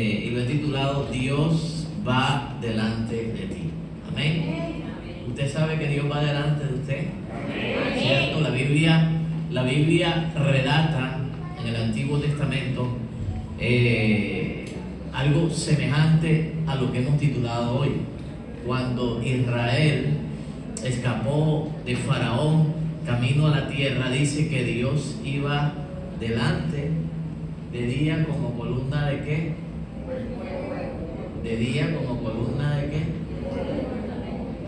y lo he titulado Dios va delante de ti. Amén. Usted sabe que Dios va delante de usted. ¿Cierto? La Biblia relata en el Antiguo Testamento algo semejante a lo que hemos titulado hoy. Cuando Israel escapó de Faraón camino a la tierra, dice que Dios iba delante de día como columna de qué? De día como columna de qué?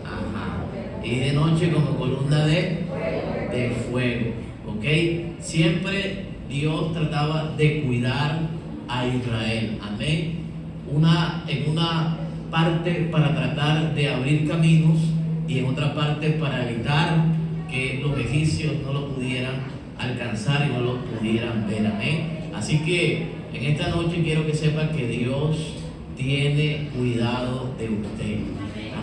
Ajá. Y de noche como columna de fuego. ¿Ok? Siempre Dios trataba de cuidar a Israel. Amén. En una parte para tratar de abrir caminos y en otra parte para evitar que los egipcios no lo pudieran alcanzar y no lo pudieran ver. Amén. Así que en esta noche quiero que sepan que Dios tiene cuidado de usted.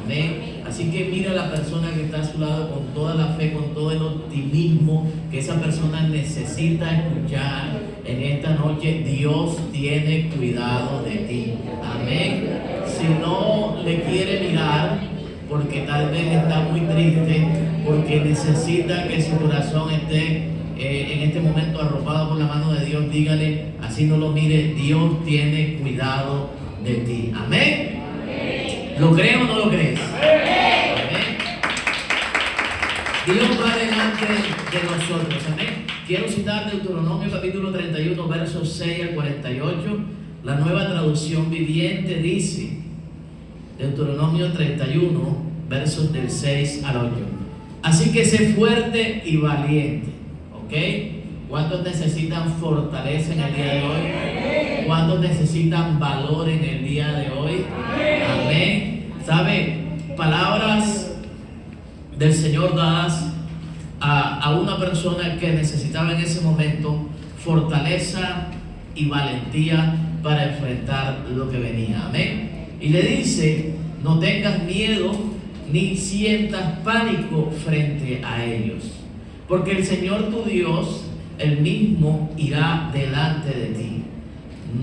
Amén. Así que mira a la persona que está a su lado con toda la fe, con todo el optimismo que esa persona necesita escuchar en esta noche. Dios tiene cuidado de ti. Amén. Si no le quiere mirar, porque tal vez está muy triste, porque necesita que su corazón esté en este momento arropado por la mano de Dios, dígale, así no lo mire, Dios tiene cuidado de ti. Amén. ¿Lo crees o no lo crees? Amén. Dios va delante de nosotros. Amén. Quiero citar Deuteronomio capítulo 31, versos 6 al 48. La Nueva Traducción Viviente dice, Deuteronomio 31, versos del 6 al 8. Así que sé fuerte y valiente. ¿Ok? ¿Cuántos necesitan fortaleza en el día de hoy? ¿Cuántos necesitan valor en el día de hoy? Amén. ¿Sabe? Palabras del Señor dadas a una persona que necesitaba en ese momento fortaleza y valentía para enfrentar lo que venía. Amén. Y le dice, no tengas miedo ni sientas pánico frente a ellos, porque el Señor tu Dios, Él mismo irá delante de ti.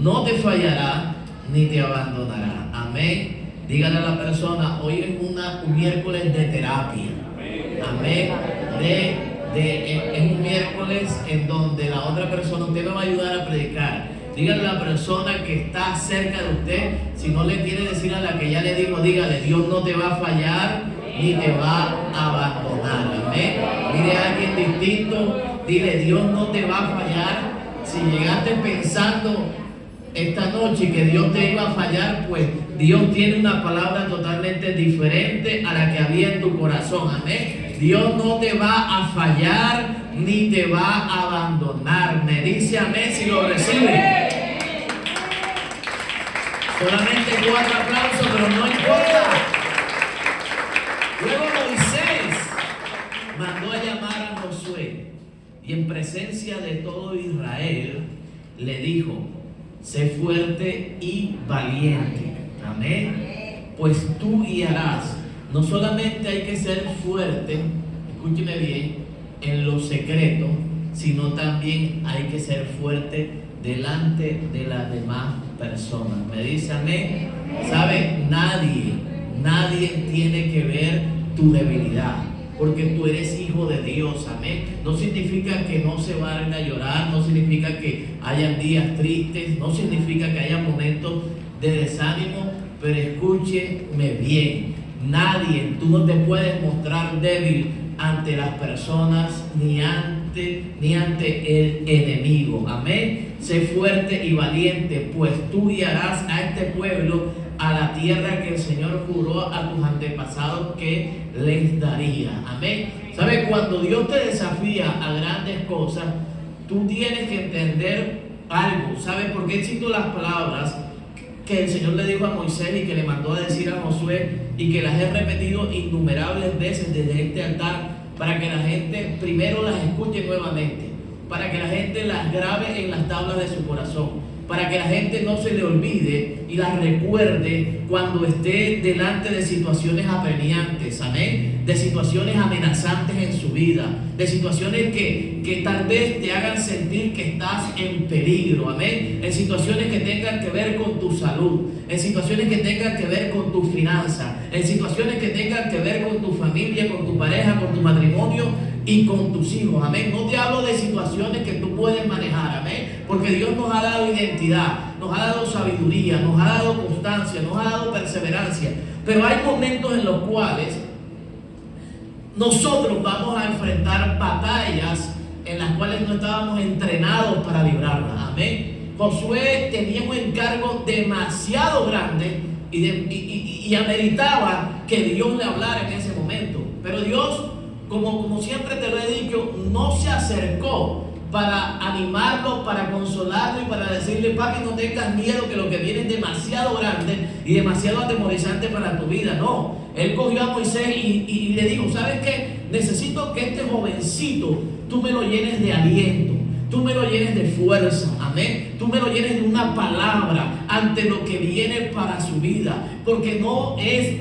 No te fallará ni te abandonará. Amén. Dígale a la persona, hoy es un miércoles de terapia. Amén. Es un miércoles en donde la otra persona, usted me va a ayudar a predicar. Dígale a la persona que está cerca de usted, si no le quiere decir a la que ya le dijo, dígale, Dios no te va a fallar ni te va a abandonar. Amén. Mire a alguien distinto, dile, Dios no te va a fallar. Si llegaste pensando esta noche que Dios te iba a fallar, pues Dios tiene una palabra totalmente diferente a la que había en tu corazón. Amén. Dios no te va a fallar ni te va a abandonar. Me dice amén si lo recibe. Solamente 4 aplausos, pero no importa. Luego Moisés mandó a llamar a Josué y en presencia de todo Israel le dijo, sé fuerte y valiente. Amén. Pues tú guiarás. No solamente hay que ser fuerte, escúcheme bien, en lo secreto, sino también hay que ser fuerte delante de las demás personas. Me dice amén. ¿Sabe? Nadie tiene que ver tu debilidad, porque tú eres hijo de Dios. Amén. No significa que no se vayan a llorar, no significa que hayan días tristes, no significa que haya momentos de desánimo, pero escúcheme bien. Tú no te puedes mostrar débil ante las personas ni ante el enemigo. Amén. Sé fuerte y valiente, pues tú guiarás a este pueblo a la tierra que el Señor juró a tus antepasados que les daría. Amén. ¿Sabes? Cuando Dios te desafía a grandes cosas, tú tienes que entender algo. ¿Sabes por qué cito las palabras que el Señor le dijo a Moisés y que le mandó a decir a Josué y que las he repetido innumerables veces desde este altar para que la gente primero las escuche nuevamente, para que la gente las grabe en las tablas de su corazón, para que la gente no se le olvide y la recuerde cuando esté delante de situaciones apremiantes, amén, de situaciones amenazantes en su vida, de situaciones que tal vez te hagan sentir que estás en peligro, amén, en situaciones que tengan que ver con tu salud, en situaciones que tengan que ver con tu finanza, en situaciones que tengan que ver con tu familia, con tu pareja, con tu matrimonio y con tus hijos, amén. No te hablo de situaciones que tú puedes manejar, amén, porque Dios nos ha dado identidad, nos ha dado sabiduría, nos ha dado constancia, nos ha dado perseverancia, pero hay momentos en los cuales nosotros vamos a enfrentar batallas en las cuales no estábamos entrenados para librarlas, amén. Josué tenía un encargo demasiado grande y ameritaba que Dios le hablara en ese momento, pero Dios, como siempre te lo he dicho, no se acercó para animarlo, para consolarlo y para decirle: papi, no tengas miedo, que lo que viene es demasiado grande y demasiado atemorizante para tu vida. No, él cogió a Moisés y le dijo: ¿sabes qué? Necesito que este jovencito tú me lo llenes de aliento, tú me lo llenes de fuerza, amén, tú me lo llenes de una palabra ante lo que viene para su vida, porque no es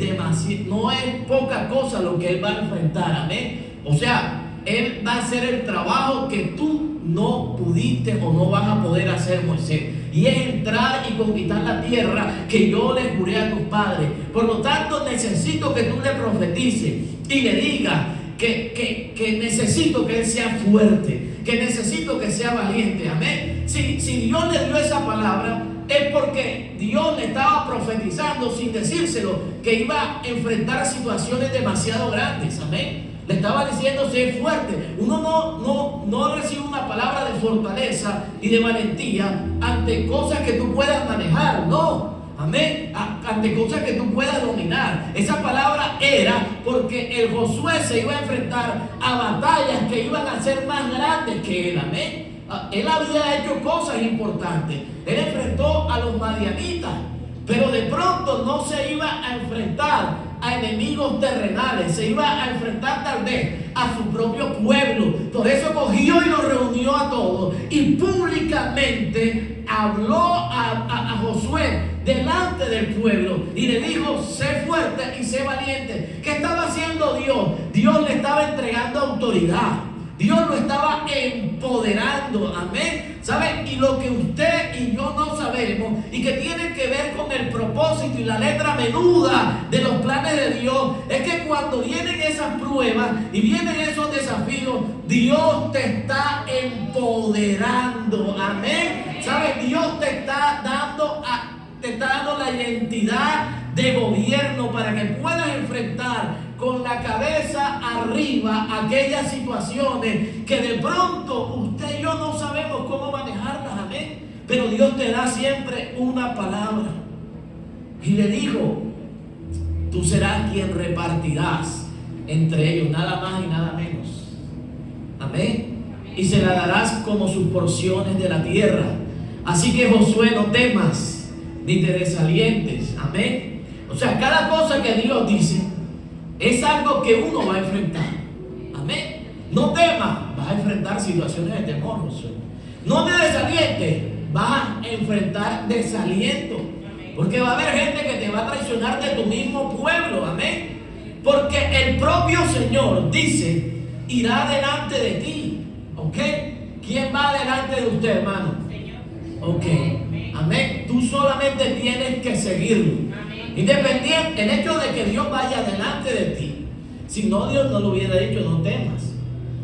poca cosa lo que él va a enfrentar, amén. O sea, él va a hacer el trabajo que tú no pudiste o no vas a poder hacer, Moisés, y es entrar y conquistar la tierra que yo le juré a tus padres. Por lo tanto, necesito que tú le profetices y le digas que necesito que él sea fuerte, que necesito que sea valiente, amén. Si Dios le dio esa palabra, es porque Dios le estaba profetizando sin decírselo que iba a enfrentar situaciones demasiado grandes, amén. Le estaba diciendo: sé fuerte. Uno no recibe una palabra de fortaleza y de valentía ante cosas que tú puedas manejar, no, amén, ante cosas que tú puedas dominar. Esa palabra era porque el Josué se iba a enfrentar a batallas que iban a ser más grandes que él, amén. Él había hecho cosas importantes, él enfrentó a los madianitas, pero de pronto no se iba a enfrentar a enemigos terrenales, se iba a enfrentar tal vez a su propio pueblo. Por eso cogió y los reunió a todos y públicamente habló a Josué delante del pueblo y le dijo: sé fuerte y sé valiente. ¿Qué estaba haciendo Dios? Dios le estaba entregando autoridad, Dios lo estaba empoderando, amén. ¿Saben? Y lo que usted y yo no sabemos y que tiene que ver con el propósito y la letra menuda de los planes de Dios, es que cuando vienen esas pruebas y vienen esos desafíos, Dios te está empoderando, amén. ¿Sabes? Dios te está dando la identidad de gobierno para que puedas enfrentar con la cabeza arriba aquellas situaciones que de pronto usted y yo no sabemos cómo manejarlas, amén. Pero Dios te da siempre una palabra y le dijo: tú serás quien repartirás entre ellos, nada más y nada menos, amén. Y se la darás como sus porciones de la tierra. Así que, Josué, no temas ni te desalientes, amén. O sea, cada cosa que Dios dice es algo que uno va a enfrentar, amén. No temas, vas a enfrentar situaciones de temor, Josué. No te desalientes, vas a enfrentar desaliento, porque va a haber gente que te va a traicionar de tu mismo pueblo, amén. Porque el propio Señor dice: irá delante de ti, ¿ok? ¿Quién va delante de usted, hermano? Ok, amén. Tú solamente tienes que seguirlo. Independiente, el hecho de que Dios vaya delante de ti, si no, Dios no lo hubiera dicho: no temas.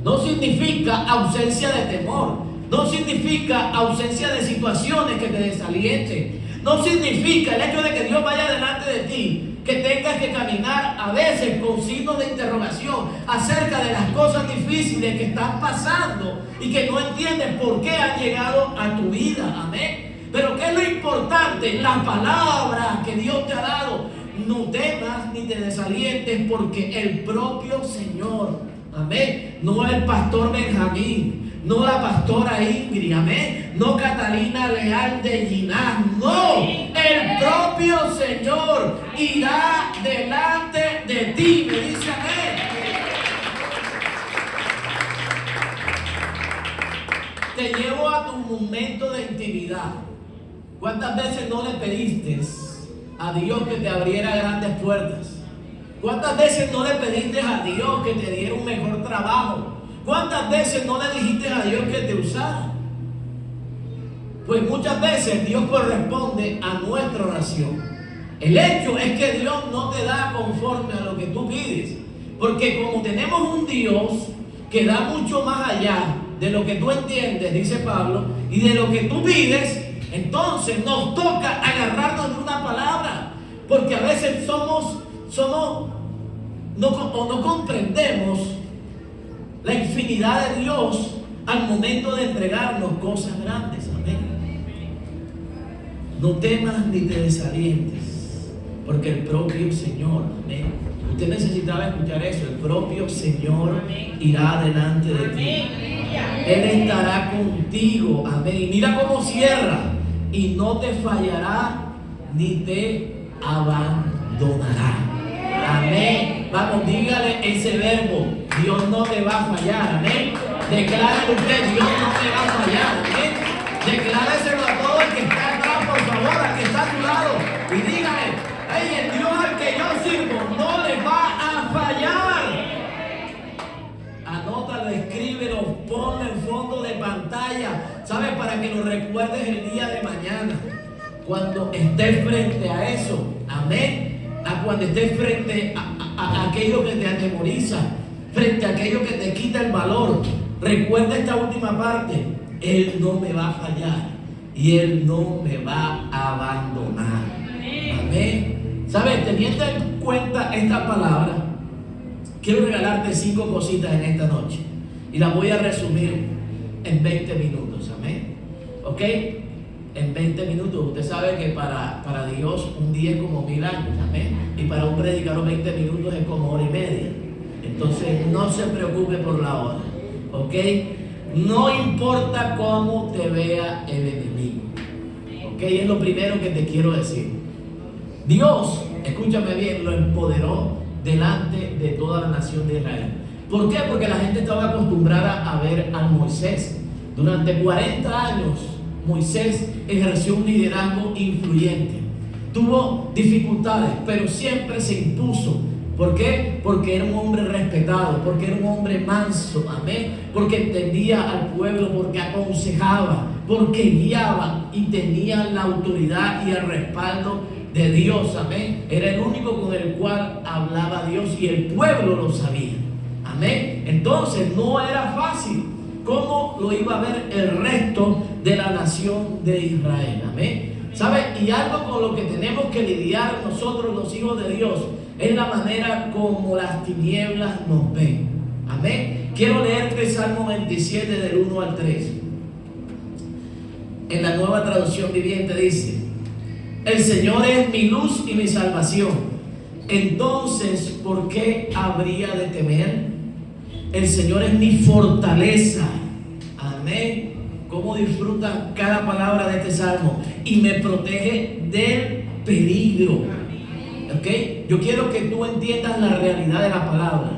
No significa ausencia de temor, no significa ausencia de situaciones que te desalienten, no significa el hecho de que Dios vaya delante de ti que tengas que caminar a veces con signos de interrogación acerca de las cosas difíciles que están pasando y que no entiendes por qué han llegado a tu vida, amén. Pero ¿qué es lo importante? La palabra que Dios te ha dado. No temas ni te desalientes, porque el propio Señor, amén, no el pastor Benjamín, no la pastora Ingrid, amén, no Catalina Leal de Ginás, no, el propio Señor irá delante de ti, me dice amén. Te llevo a tu momento de intimidad ¿Cuántas veces no le pediste a Dios que te abriera grandes puertas? ¿Cuántas veces no le pediste a Dios que te diera un mejor trabajo? ¿Cuántas veces no le dijiste a Dios que te usara? Pues muchas veces Dios corresponde a nuestra oración. El hecho es que Dios no te da conforme a lo que tú pides, porque como tenemos un Dios que da mucho más allá de lo que tú entiendes, dice Pablo, y de lo que tú pides, entonces nos toca agarrarnos de una palabra, porque a veces no comprendemos la infinidad de Dios al momento de entregarnos cosas grandes. Amén. No temas ni te desalientes, porque el propio Señor, amén. Usted necesitaba escuchar eso. El propio Señor irá delante de ti. Él estará contigo. Amén. Y mira cómo cierra. Y no te fallará ni te abandonará. Amén. Vamos, dígale ese verbo. Dios no te va a fallar. Amén. Declárale usted, Dios no te va a fallar. Amén. Decláreselo a todo el que está atrás, por favor, al que está a tu lado. Y dígale, hey, el Dios al que yo sirvo no le va a fallar. Anótalo, escríbelo, ponlo en fondo de pantalla. ¿Sabes? Para que lo recuerdes el día de mañana. Cuando estés frente a eso. Amén. A cuando estés frente a aquello que te atemoriza, frente a aquello que te quita el valor. Recuerda esta última parte. Él no me va a fallar y Él no me va a abandonar. Amén. ¿Sabes? Teniendo en cuenta esta palabra, quiero regalarte 5 cositas en esta noche y las voy a resumir en 20 minutos. Amén. ¿Ok? En 20 minutos. Usted sabe que para Dios un día es como 1000 años. Amén. Y para un predicador 20 minutos es como 1h30. Entonces no se preocupe por la hora. ¿Ok? No importa cómo te vea el enemigo. ¿Ok? Es lo primero que te quiero decir. Dios, escúchame bien, lo empoderó delante de toda la nación de Israel. ¿Por qué? Porque la gente estaba acostumbrada a ver a Moisés. Durante 40 años Moisés ejerció un liderazgo influyente. Tuvo dificultades, pero siempre se impuso. ¿Por qué? Porque era un hombre respetado, porque era un hombre manso, amén, porque entendía al pueblo, porque aconsejaba, porque guiaba y tenía la autoridad y el respaldo de Dios, amén. Era el único con el cual hablaba Dios y el pueblo lo sabía, amén. Entonces no era fácil. ¿Cómo lo iba a ver el resto de la nación de Israel? Amén. ¿Sabe? Y algo con lo que tenemos que lidiar nosotros los hijos de Dios es la manera como las tinieblas nos ven. Amén. Quiero leerte Salmo 27 del 1 al 3. En la Nueva Traducción Viviente dice: el Señor es mi luz y mi salvación. Entonces, ¿por qué habría de temer? El Señor es mi fortaleza. Amén. ¿Cómo disfrutan cada palabra de este salmo? Y me protege del peligro. ¿Ok? Yo quiero que tú entiendas la realidad de la palabra.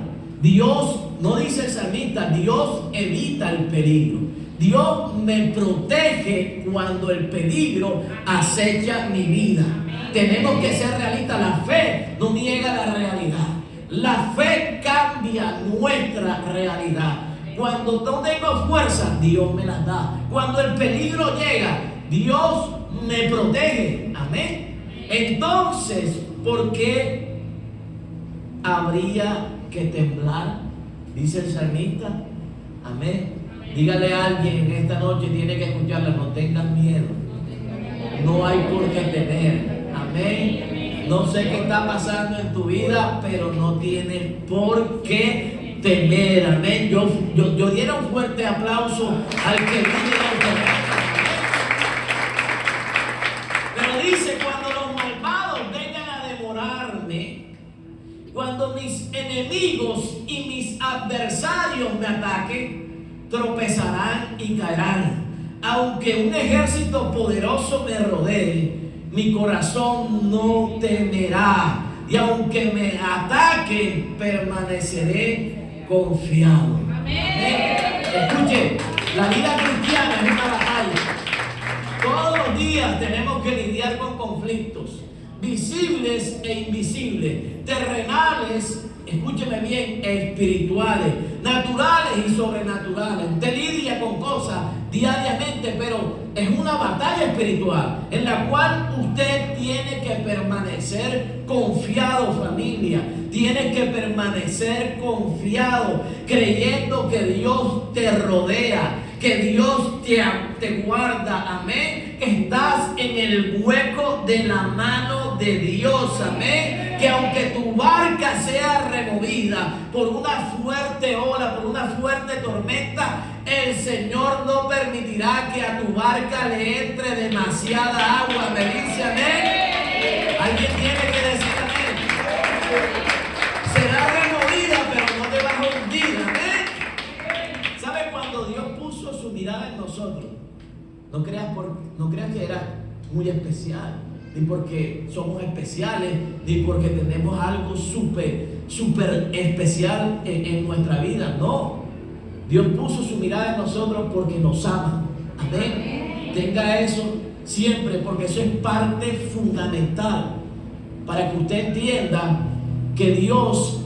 Dios, no dice el salmista, Dios evita el peligro. Dios me protege cuando el peligro acecha mi vida. Tenemos que ser realistas. La fe no niega la realidad. La fe cambia nuestra realidad. Cuando no tengo fuerza, Dios me las da. Cuando el peligro llega, Dios me protege. Amén. Entonces, ¿por qué habría que temblar? Dice el salmista. Amén. Dígale a alguien en esta noche, tiene que escucharla: no tengas miedo. No hay por qué temer. Amén. No sé qué está pasando en tu vida, pero no tienes por qué temer. Amén. Yo diera un fuerte aplauso al que vive la autoridad. Pero dice: cuando los malvados vengan a devorarme, cuando mis enemigos y mis adversarios me ataquen, tropezarán y caerán. Aunque un ejército poderoso me rodee, mi corazón no temerá. Y aunque me ataquen, permaneceré confiado. Amén. Escuche, la vida cristiana es una batalla. Todos los días días tenemos que lidiar con conflictos visibles e invisibles, terrenales, escúcheme bien, espirituales, naturales y sobrenaturales. Usted lidia con cosas diariamente, pero es una batalla espiritual en la cual usted tiene que permanecer confiado, familia. Tienes que permanecer confiado, creyendo que Dios te rodea, que Dios te guarda, amén. Estás en el hueco de la mano de Dios, amén. Que aunque tu barca sea removida por una fuerte ola, por una fuerte tormenta, el Señor no permitirá que a tu barca le entre demasiada agua. Me dice amén. Alguien tiene que decir amén. Será removida, pero no te vas a hundir, amén. ¿Sabes? Cuando Dios puso su mirada en nosotros, no creas que era muy especial, ni porque somos especiales, ni porque tenemos algo súper especial en nuestra vida. No, Dios puso su mirada en nosotros porque nos ama. Amén. Tenga eso siempre, porque eso es parte fundamental para que usted entienda que Dios,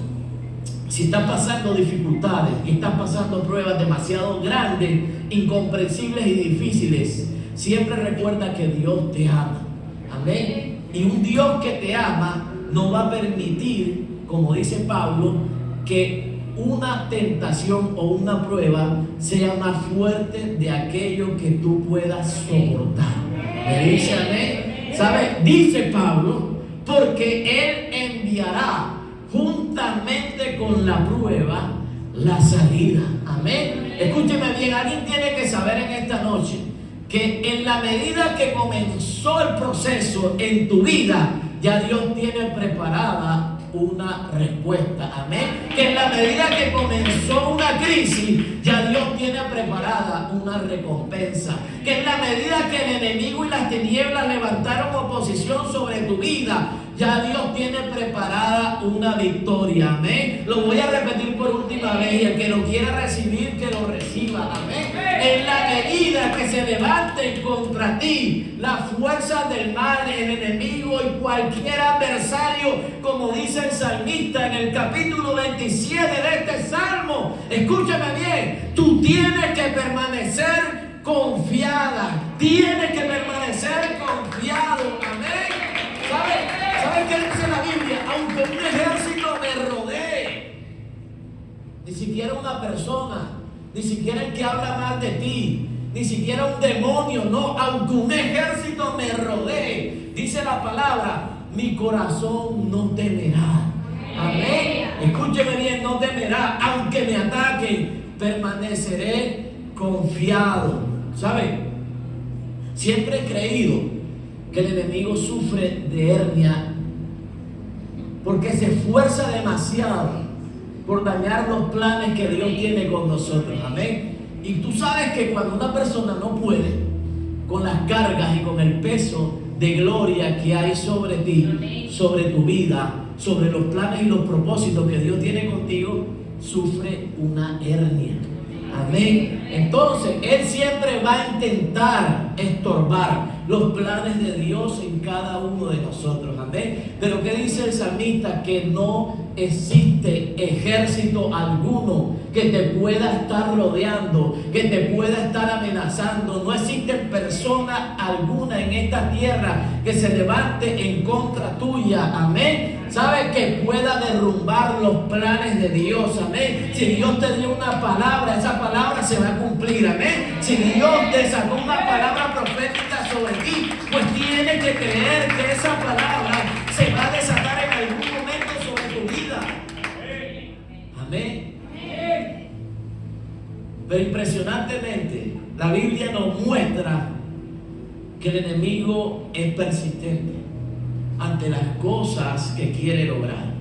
si está pasando dificultades y está pasando pruebas demasiado grandes, incomprensibles y difíciles, siempre recuerda que Dios te ama. Amén. Y un Dios que te ama no va a permitir, como dice Pablo, que una tentación o una prueba sea más fuerte de aquello que tú puedas soportar. Me dice amén. ¿Sabe? Dice Pablo, porque Él enviará juntamente con la prueba la salida. Amén. Escúcheme bien, alguien tiene que saber en esta noche que en la medida que comenzó el proceso en tu vida, ya Dios tiene preparada una respuesta. Amén. Que en la medida que comenzó una crisis, ya Dios tiene preparada una recompensa. Que en la medida que el enemigo y las tinieblas levantaron oposición sobre tu vida, ya Dios tiene preparada una victoria. Amén. Lo voy a repetir por última vez, y el que lo quiera recibir, que lo reciba. Amén. En la medida que se levanten contra ti las fuerzas del mal, el enemigo y cualquier adversario, como dice el salmista en el capítulo 27 de este salmo, escúchame bien, tú tienes que permanecer confiada, tienes que permanecer confiado. Amén. ¿Sabes qué dice la Biblia? Aunque un ejército me rodee, ni siquiera una persona, ni siquiera el que habla mal de ti, ni siquiera un demonio, no, aunque un ejército me rodee, dice la palabra, mi corazón no temerá. Amén. Escúcheme bien, no temerá, aunque me ataquen, permaneceré confiado. ¿Sabe? Siempre he creído que el enemigo sufre de hernia porque se esfuerza demasiado por dañar los planes que Dios tiene con nosotros. Amén. Y tú sabes que cuando una persona no puede con las cargas y con el peso de gloria que hay sobre ti, sobre tu vida, sobre los planes y los propósitos que Dios tiene contigo, sufre una hernia. Amén. Entonces, Él siempre va a intentar estorbar los planes de Dios en cada uno de nosotros. Amén. Pero ¿qué dice el salmista? Que no existe ejército alguno que te pueda estar rodeando, que te pueda estar amenazando. No existe persona alguna en esta tierra que se levante en contra tuya. Amén. ¿Sabes? Que pueda derrumbar los planes de Dios. Amén. Si Dios te dio una palabra, esa palabra se va a cumplir. Amén. Si Dios te sacó una palabra profética sobre ti, pues tienes que creer que esa palabra se va a desatar en algún momento sobre tu vida. Amén. Pero impresionantemente, la Biblia nos muestra que el enemigo es persistente ante las cosas que quiere lograr.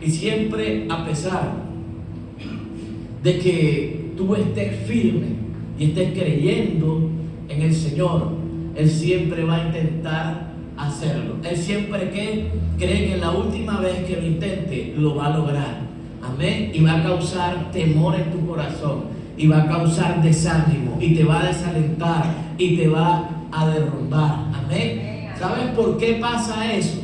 Y siempre, a pesar de que tú estés firme y estés creyendo en el Señor, Él siempre va a intentar hacerlo. Él siempre cree que la última vez que lo intente, lo va a lograr. Amén. Y va a causar temor en tu corazón, y va a causar desánimo, y te va a desalentar, y te va a derrumbar. Amén. ¿Sabes por qué pasa eso?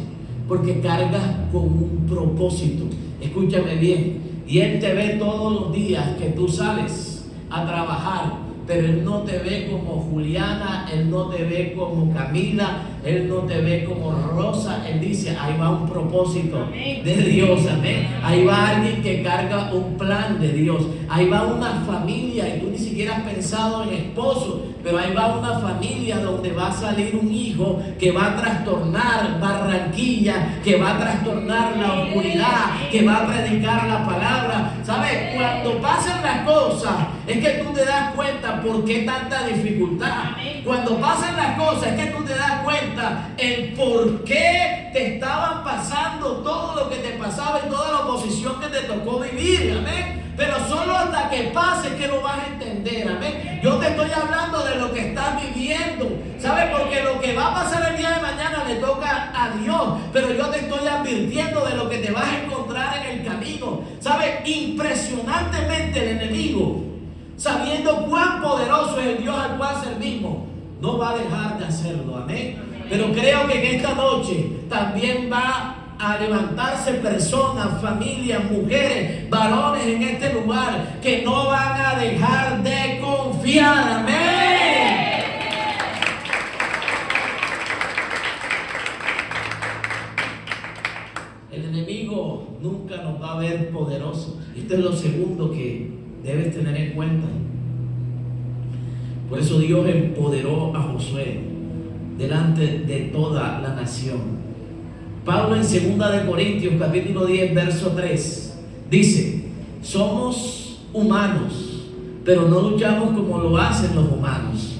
Porque cargas con un propósito. Escúchame bien. Y Él te ve todos los días que tú sales a trabajar, pero Él no te ve como Juliana, Él no te ve como Camila, Él no te ve como Rosa. Él dice, ahí va un propósito de Dios, amén. Ahí va alguien que carga un plan de Dios. Ahí va una familia y tú ni siquiera has pensado en esposo, pero ahí va una familia donde va a salir un hijo que va a trastornar Barranquilla, que va a trastornar la oscuridad, que va a predicar la palabra. ¿Sabes? Cuando pasan las cosas es que tú te das cuenta por qué tanta dificultad. Cuando pasan las cosas es que tú te das cuenta el por qué te estaban pasando todo lo que te pasaba y toda la oposición que te tocó vivir. Amén. Pero solo hasta que pase que lo vas a entender. Amén. Yo te estoy hablando de lo que estás viviendo. ¿Sabes? Porque lo que va a pasar el día de mañana le toca a Dios. Pero yo te estoy advirtiendo de lo que te vas a encontrar en el camino. ¿Sabes? Impresionantemente el enemigo, sabiendo cuán poderoso es el Dios al cual servimos, no va a dejar de hacerlo. Amén. Pero creo que en esta noche también va a levantarse personas, familias, mujeres, varones en este lugar que no van a dejar de confiar. Amén. El enemigo nunca nos va a ver poderosos. Esto es lo segundo que debes tener en cuenta. Por eso Dios empoderó a Josué delante de toda la nación. Pablo en 2 de Corintios capítulo 10 verso 3 dice: somos humanos, pero no luchamos como lo hacen los humanos.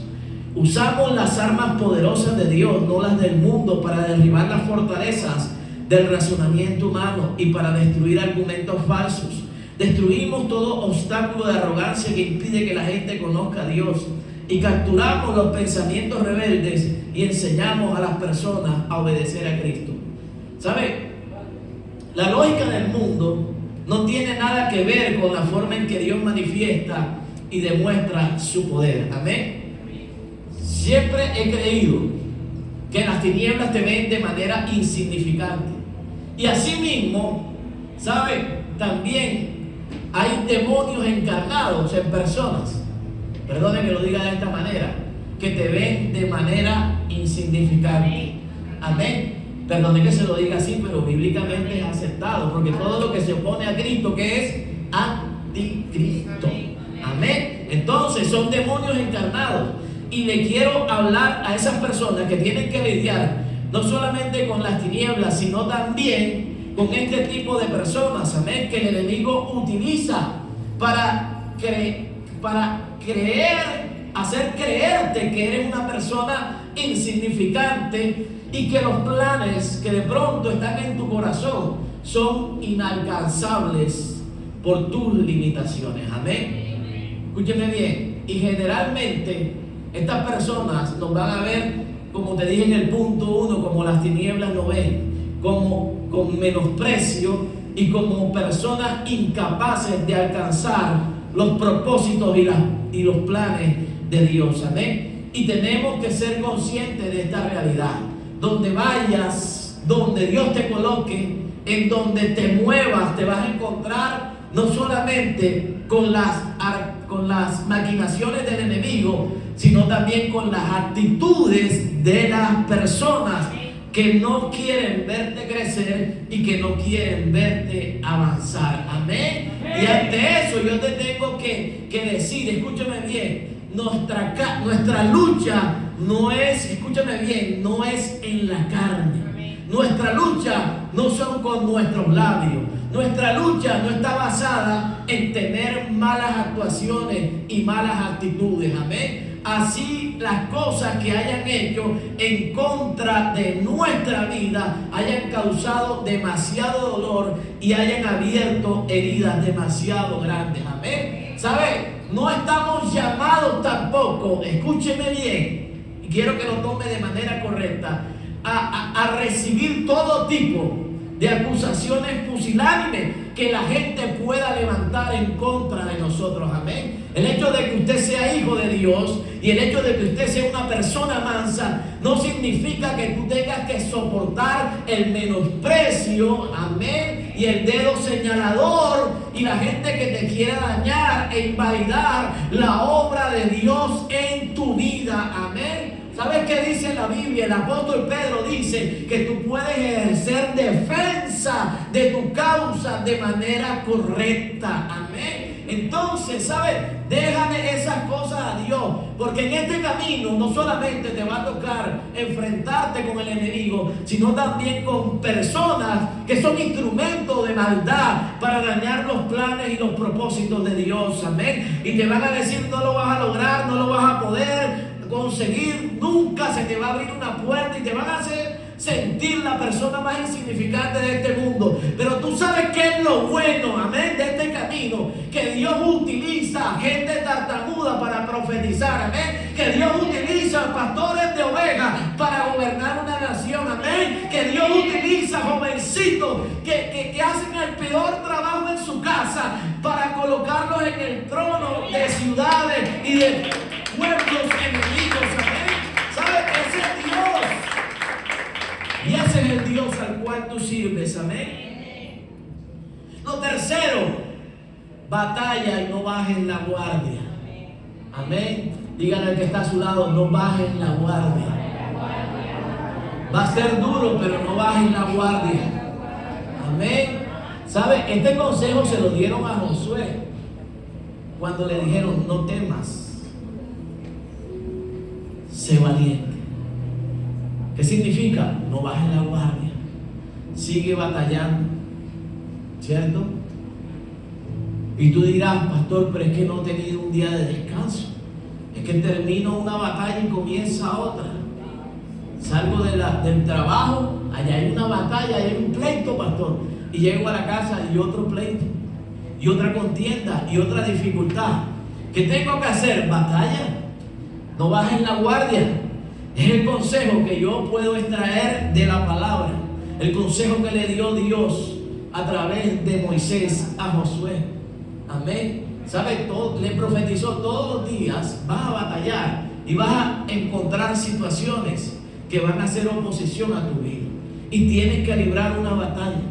Usamos las armas poderosas de Dios, no las del mundo, para derribar las fortalezas del razonamiento humano y para destruir argumentos falsos. Destruimos todo obstáculo de arrogancia que impide que la gente conozca a Dios, y capturamos los pensamientos rebeldes y enseñamos a las personas a obedecer a Cristo. ¿Sabe? La lógica del mundo no tiene nada que ver con la forma en que Dios manifiesta y demuestra su poder. Amén. Siempre he creído que las tinieblas te ven de manera insignificante. Y asimismo, ¿sabe? También hay demonios encarnados en personas, perdone que lo diga de esta manera, que te ven de manera insignificante. Amén. Perdone que se lo diga así, pero bíblicamente es aceptado, porque todo lo que se opone a Cristo, que es anticristo. Amén. Entonces son demonios encarnados. Y le quiero hablar a esas personas que tienen que lidiar no solamente con las tinieblas, sino también con este tipo de personas, amén, que el enemigo utiliza para hacer creerte que eres una persona insignificante y que los planes que de pronto están en tu corazón son inalcanzables por tus limitaciones. Amén. Escúcheme bien. Y generalmente estas personas nos van a ver, como te dije en el punto 1, como las tinieblas lo ven, como con menosprecio y como personas incapaces de alcanzar los propósitos y los planes de Dios. Amén. Y tenemos que ser conscientes de esta realidad. Donde vayas, donde Dios te coloque, en donde te muevas, te vas a encontrar no solamente con las maquinaciones del enemigo, sino también con las actitudes de las personas que no quieren verte crecer y que no quieren verte avanzar. Amén. Y ante eso yo te tengo que decir, escúchame bien, nuestra lucha no es, escúchame bien, no es en la carne. Nuestra lucha no son con nuestros labios. Nuestra lucha no está basada en tener malas actuaciones y malas actitudes. Amén. Así las cosas que hayan hecho en contra de nuestra vida hayan causado demasiado dolor y hayan abierto heridas demasiado grandes. Amén. ¿Sabe? No estamos llamados tampoco, escúcheme bien, y quiero que lo tome de manera correcta, a recibir todo tipo de acusaciones pusilánimes que la gente pueda levantar en contra de nosotros. Amén. El hecho de que usted sea hijo de Dios y el hecho de que usted sea una persona mansa no significa que tú tengas que soportar el menosprecio, amén, y el dedo señalador y la gente que te quiera dañar e invalidar la obra de Dios en tu vida. Amén. ¿Sabes qué dice la Biblia? El apóstol Pedro dice que tú puedes ejercer defensa de tu causa de manera correcta. Amén. Entonces, ¿sabes? Déjale esas cosas a Dios, porque en este camino no solamente te va a tocar enfrentarte con el enemigo, sino también con personas que son instrumentos de maldad para dañar los planes y los propósitos de Dios. Amén. Y te van a decir: no lo vas a lograr, no lo vas a poder conseguir, nunca se te va a abrir una puerta, y te van a hacer sentir la persona más insignificante de este mundo. Pero tú sabes qué es lo bueno, amén, de este camino: que Dios utiliza gente tartamuda para profetizar, amén, que Dios utiliza pastores de ovejas para gobernar una nación, amén, que Dios utiliza jovencitos que hacen el peor trabajo en su casa para colocarlos en el trono de ciudades y de pueblos enemigos. Amén. ¿Sabes? Ese es Dios. Y ese es el Dios al cual tú sirves. Amén. Lo tercero, batalla y no bajes la guardia. Amén. Díganle al que está a su lado: no bajes la guardia. Va a ser duro, pero no bajes la guardia. Amén. ¿Sabe? Este consejo se lo dieron a Josué cuando le dijeron: no temas, sé valiente. ¿Qué significa? No bajes la guardia, sigue batallando, ¿cierto? Y tú dirás: pastor, pero es que no he tenido un día de descanso, es que termino una batalla y comienza otra. Salgo del trabajo, allá hay una batalla, hay un pleito, pastor, y llego a la casa y otro pleito, y otra contienda, y otra dificultad. ¿Qué tengo que hacer? Batalla. No bajes la guardia. Es el consejo que yo puedo extraer de la palabra, el consejo que le dio Dios a través de Moisés a Josué. Amén. ¿Sabe? Le profetizó: todos los días vas a batallar y vas a encontrar situaciones que van a hacer oposición a tu vida, y tienes que librar una batalla.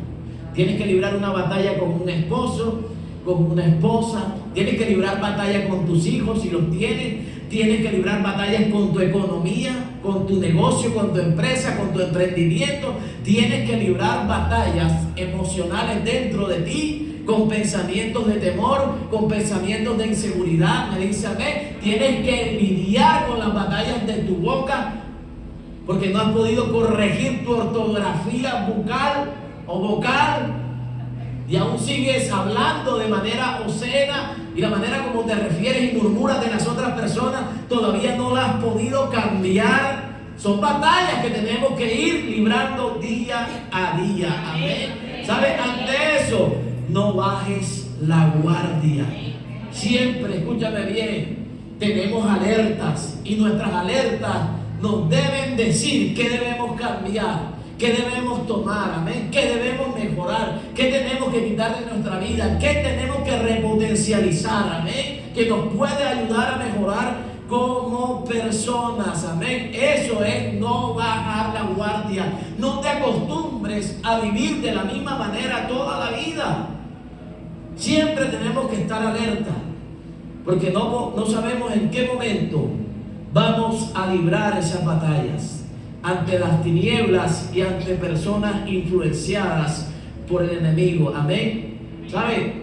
Tienes que librar una batalla con un esposo, con una esposa. Tienes que librar batalla con tus hijos si los tienes. Tienes que librar batallas con tu economía, con tu negocio, con tu empresa, con tu emprendimiento. Tienes que librar batallas emocionales dentro de ti, con pensamientos de temor, con pensamientos de inseguridad. Me dice amén. Tienes que lidiar con las batallas de tu boca, porque no has podido corregir tu ortografía bucal o vocal, y aún sigues hablando de manera obscena, y la manera como te refieres y murmuras de las otras personas todavía no la has podido cambiar. Son batallas que tenemos que ir librando día a día. Amén. ¿Sabes? Ante eso, no bajes la guardia. Siempre, escúchame bien, tenemos alertas, y nuestras alertas nos deben decir qué debemos cambiar, qué debemos tomar, amén, qué debemos mejorar, qué tenemos que quitar de nuestra vida, qué tenemos que repotencializar, amén, que nos puede ayudar a mejorar como personas, amén. Eso es no bajar la guardia. No te acostumbres a vivir de la misma manera toda la vida. Siempre tenemos que estar alerta, porque no sabemos en qué momento vamos a librar esas batallas ante las tinieblas y ante personas influenciadas por el enemigo. Amén. ¿Sabe?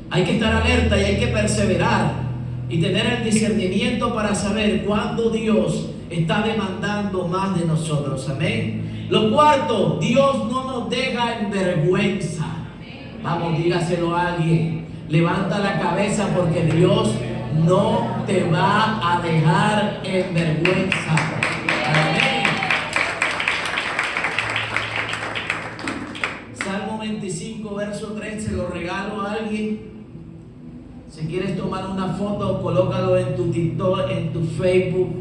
Hay que estar alerta y hay que perseverar y tener el discernimiento para saber cuándo Dios está demandando más de nosotros. Amén. Lo cuarto, Dios no nos deja en vergüenza. Vamos, dígaselo a alguien. Levanta la cabeza, porque Dios no te va a dejar en vergüenza. Amén. Salmo 25, verso 3, se lo regalo a alguien. Si quieres tomar una foto, colócalo en tu TikTok, en tu Facebook,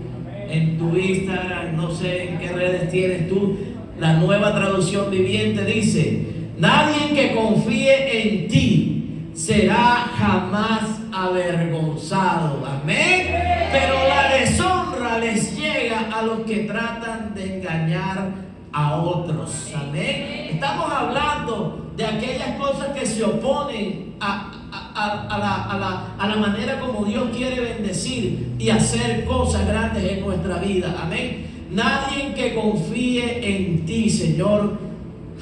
en tu Instagram, no sé en qué redes tienes tú. La Nueva Traducción Viviente dice: nadie que confíe en ti será jamás avergonzado. Amén. Pero la deshonra les llega a los que tratan de engañar a otros. Amén. Estamos hablando de aquellas cosas que se oponen a la manera como Dios quiere bendecir y hacer cosas grandes en nuestra vida. Amén. Nadie que confíe en ti, Señor,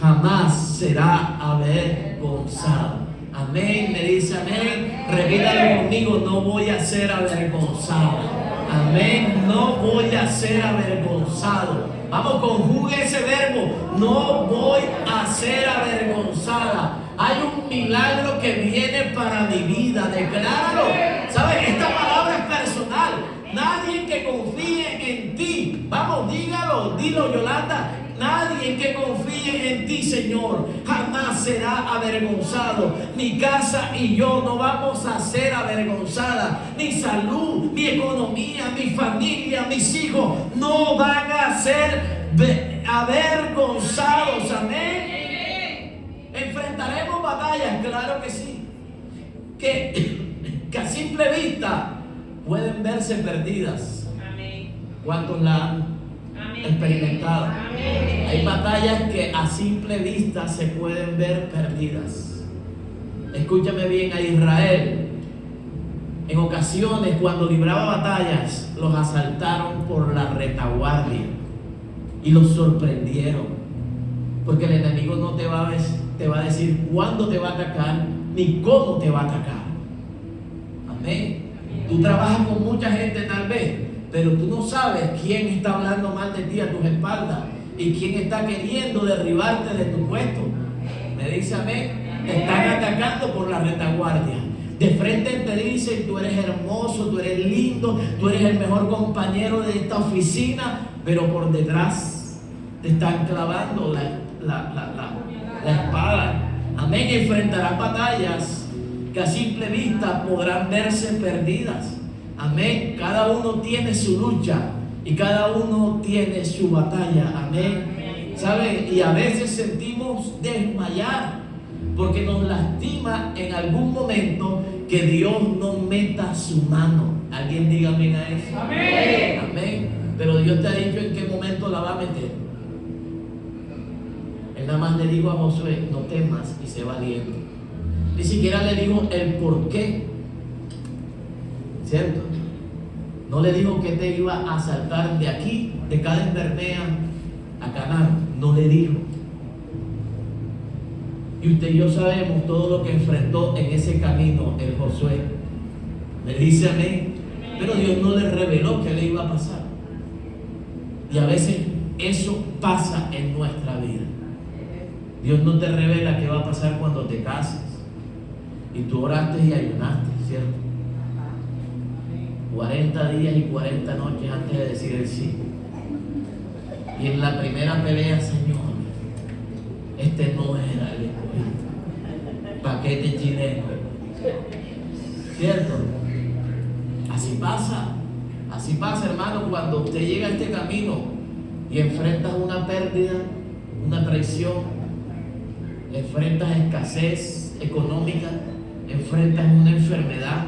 jamás será avergonzado. Amén. Me dice amén. Repítalo conmigo: no voy a ser avergonzado. Amén. No voy a ser avergonzado. Vamos, conjugue ese verbo: no voy a ser avergonzada. Hay un milagro que viene para mi vida. Decláralo. ¿Sabes? Esta palabra es personal. Nadie que confíe en ti. Vamos, dígalo. Dilo, Yolanda. Nadie que confíe en ti, Señor, jamás será avergonzado. Mi casa y yo no vamos a ser avergonzadas. Mi salud, mi economía, mi familia, mis hijos no van a ser avergonzados. Amén. ¿Enfrentaremos batallas? Claro que sí. Que a simple vista pueden verse perdidas. ¿Cuántos la han experimentado? Hay batallas que a simple vista se pueden ver perdidas. Escúchame bien: a Israel, en ocasiones cuando libraba batallas, los asaltaron por la retaguardia y los sorprendieron, porque el enemigo no te va a decir cuándo te va a atacar ni cómo te va a atacar. Amén. Tú trabajas con mucha gente tal vez, pero tú no sabes quién está hablando mal de ti a tus espaldas y quién está queriendo derribarte de tu puesto. Me dice amén. Te están atacando por la retaguardia. De frente te dicen: tú eres hermoso, tú eres lindo, tú eres el mejor compañero de esta oficina, pero por detrás te están clavando la espada. Amén. Enfrentarás batallas que a simple vista podrán verse perdidas. Amén. Cada uno tiene su lucha y cada uno tiene su batalla. Amén. ¿Saben? Y a veces sentimos desmayar porque nos lastima en algún momento que Dios no meta su mano. Alguien diga amén a eso. Amén. Amén. Pero Dios te ha dicho en qué momento la va a meter. Él nada más le dijo a Josué: no temas y sé valiente. Ni siquiera le dijo el por qué. ¿Cierto? No le dijo que te iba a saltar de aquí, de Cades Barnea a Canaán. No le dijo. Y usted y yo sabemos todo lo que enfrentó en ese camino el Josué. Me dice amén. Pero Dios no le reveló qué le iba a pasar. Y a veces eso pasa en nuestra vida. Dios no te revela qué va a pasar cuando te cases y tú oraste y ayunaste, ¿cierto? 40 días y 40 noches antes de decir el sí. Y en la primera pelea: Señor, este no era el escogido. Paquete chileno. ¿Cierto? Así pasa, hermano, cuando usted llega a este camino y enfrentas una pérdida, una traición, enfrentas escasez económica, enfrentas una enfermedad.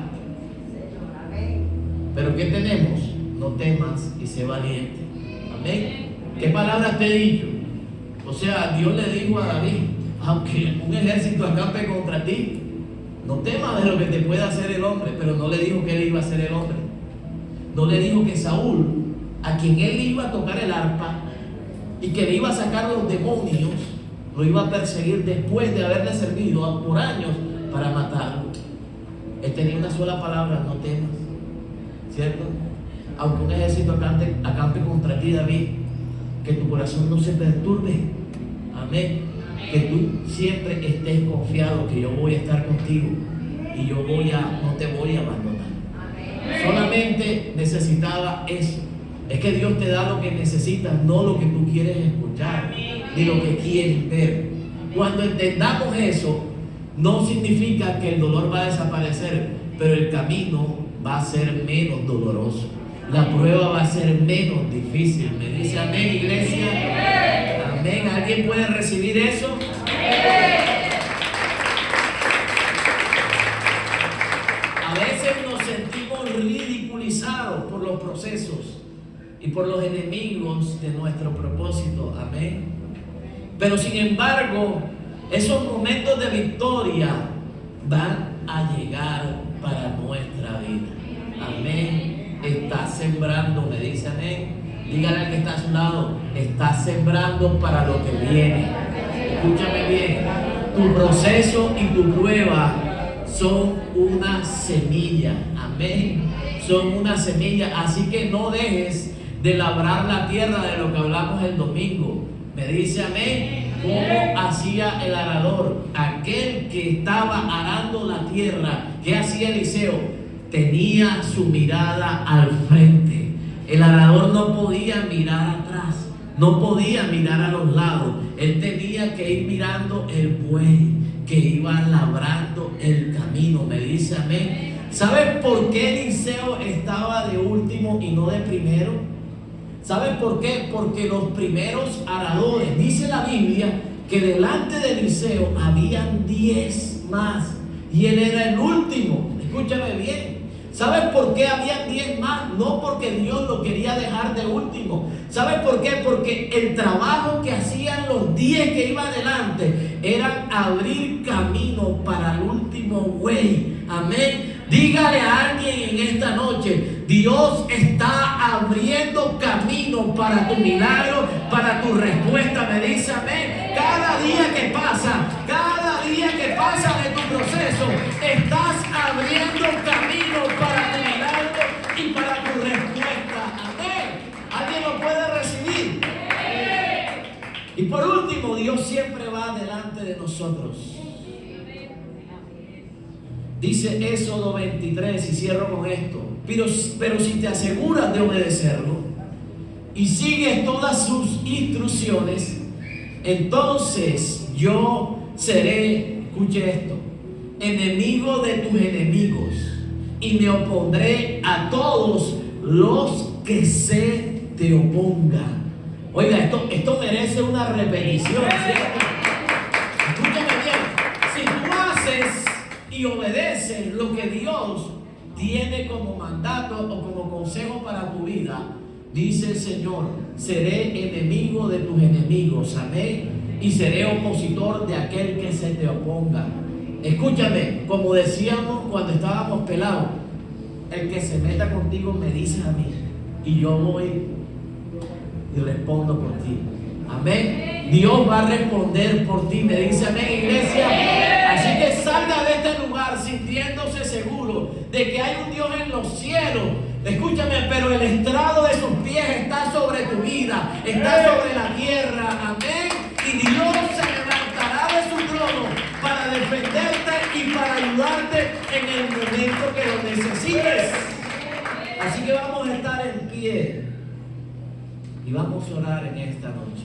Pero ¿qué tenemos? No temas y sé valiente. Amén. ¿Qué palabras te he dicho? O sea, Dios le dijo a David: aunque un ejército acampe contra ti, no temas de lo que te pueda hacer el hombre. Pero no le dijo que él iba a ser el hombre. No le dijo que Saúl, a quien él iba a tocar el arpa y que le iba a sacar los demonios, lo iba a perseguir después de haberle servido por años para matarlo. Él tenía una sola palabra: no temas. ¿Cierto? Aunque un ejército acampe contra ti, David, que tu corazón no se perturbe. Amén. Que tú siempre estés confiado que yo voy a estar contigo y yo no te voy a abandonar. Solamente necesitaba eso. Es que Dios te da lo que necesitas, no lo que tú quieres escuchar, ni lo que quieres ver. Cuando entendamos eso, no significa que el dolor va a desaparecer, pero el camino va a ser menos doloroso. La prueba va a ser menos difícil. ¿Me dice amén, iglesia? Amén. ¿Alguien puede recibir eso? A veces nos sentimos ridiculizados por los procesos y por los enemigos de nuestro propósito. Amén. Pero sin embargo, esos momentos de victoria van a llegar para nuestra vida. Amén. Estás sembrando, me dice amén. Dígale al que está a su lado, estás sembrando para lo que viene. Escúchame bien, tu proceso y tu prueba son una semilla. Amén. Son una semilla, así que no dejes de labrar la tierra, de lo que hablamos el domingo. Me dice amén. ¿Cómo hacía el arador? Aquel que estaba arando la tierra, ¿qué hacía Eliseo? Tenía su mirada al frente. El arador no podía mirar atrás, no podía mirar a los lados. Él tenía que ir mirando el buey que iba labrando el camino. Me dice amén. ¿Sabes por qué Eliseo estaba de último y no de primero? ¿Sabes por qué? Porque los primeros aradores, dice la Biblia, que delante de Eliseo habían 10 más y él era el último. Escúchame bien. ¿Sabes por qué habían 10 más? No porque Dios lo quería dejar de último. ¿Sabes por qué? Porque el trabajo que hacían los 10 que iban adelante eran abrir camino para el último güey. Amén. Dígale a alguien en esta noche, Dios está abriendo camino para tu milagro, para tu respuesta. Me dice amén. Cada día que pasa de tu proceso, estás abriendo camino para tu milagro y para tu respuesta. Amén. ¿Alguien lo puede recibir? Y por último, Dios siempre va delante de nosotros. Dice Éxodo 23, y cierro con esto. Pero si te aseguras de obedecerlo y sigues todas sus instrucciones, entonces yo seré, escuche esto, enemigo de tus enemigos y me opondré a todos los que se te opongan. Oiga, esto merece una repetición, ¿cierto? Escúchame bien. Si tú haces y obedeces lo que Dios tiene como mandato o como consejo para tu vida, dice el Señor, seré enemigo de tus enemigos, amén, y seré opositor de aquel que se te oponga. Escúchame, como decíamos cuando estábamos pelados, el que se meta contigo me dice a mí y yo voy y respondo por ti. Amén. Dios va a responder por ti. Me dice amén, iglesia. Así que salga de este lugar sintiéndose seguro de que hay un Dios en los cielos. Escúchame, pero el estrado de sus pies está sobre tu vida, está sobre la tierra. Amén. Y Dios se levantará de su trono para defenderte y para ayudarte en el momento que lo necesites. Así que vamos a estar en pie y vamos a orar en esta noche.